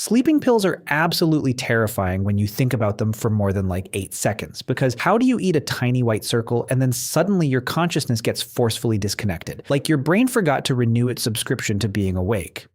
Sleeping pills are absolutely terrifying when you think about them for more than like 8 seconds, because how do you eat a tiny white circle and then suddenly your consciousness gets forcefully disconnected? Like your brain forgot to renew its subscription to being awake.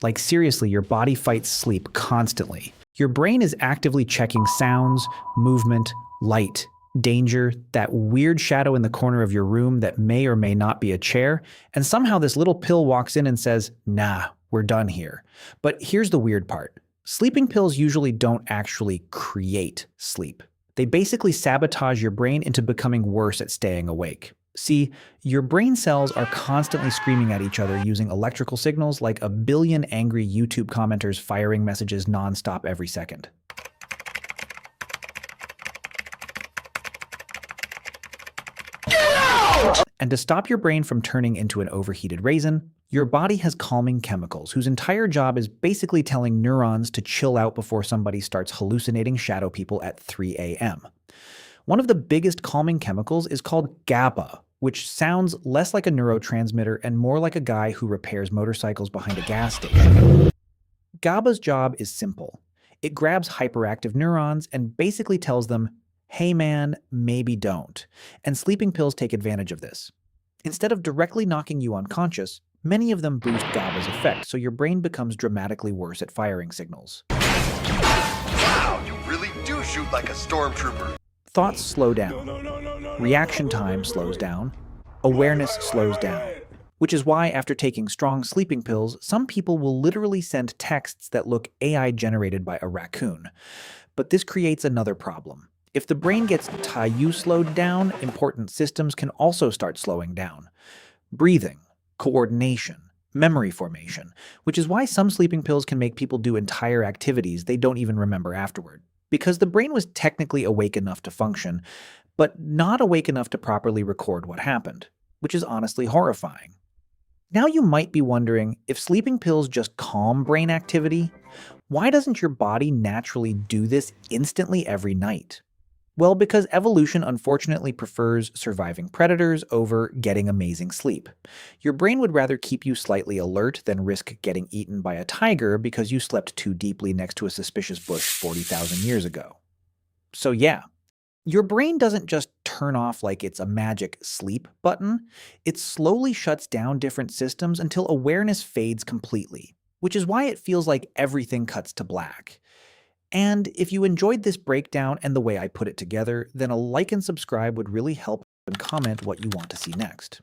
Like seriously, your body fights sleep constantly. Your brain is actively checking sounds, movement, light, danger, that weird shadow in the corner of your room that may or may not be a chair, and somehow this little pill walks in and says, nah, we're done here. But here's the weird part. Sleeping pills usually don't actually create sleep. They basically sabotage your brain into becoming worse at staying awake. See, your brain cells are constantly screaming at each other using electrical signals like a billion angry YouTube commenters firing messages nonstop every second. And to stop your brain from turning into an overheated raisin, your body has calming chemicals whose entire job is basically telling neurons to chill out before somebody starts hallucinating shadow people at 3 a.m. One of the biggest calming chemicals is called GABA, which sounds less like a neurotransmitter and more like a guy who repairs motorcycles behind a gas station. GABA's job is simple. It grabs hyperactive neurons and basically tells them, hey man, maybe don't. And sleeping pills take advantage of this. Instead of directly knocking you unconscious, many of them boost GABA's effect, so your brain becomes dramatically worse at firing signals. Wow, you really do shoot like a stormtrooper. Thoughts slow down. Reaction time slows down. Awareness slows down. Which is why after taking strong sleeping pills, some people will literally send texts that look AI-generated by a raccoon. But this creates another problem. If the brain gets you slowed down, important systems can also start slowing down. Breathing, coordination, memory formation, which is why some sleeping pills can make people do entire activities they don't even remember afterward. Because the brain was technically awake enough to function, but not awake enough to properly record what happened, which is honestly horrifying. Now you might be wondering, if sleeping pills just calm brain activity, why doesn't your body naturally do this instantly every night? Well, because evolution unfortunately prefers surviving predators over getting amazing sleep. Your brain would rather keep you slightly alert than risk getting eaten by a tiger because you slept too deeply next to a suspicious bush 40,000 years ago. So yeah, your brain doesn't just turn off like it's a magic sleep button. It slowly shuts down different systems until awareness fades completely, which is why it feels like everything cuts to black. And if you enjoyed this breakdown and the way I put it together, then a like and subscribe would really help, and comment what you want to see next.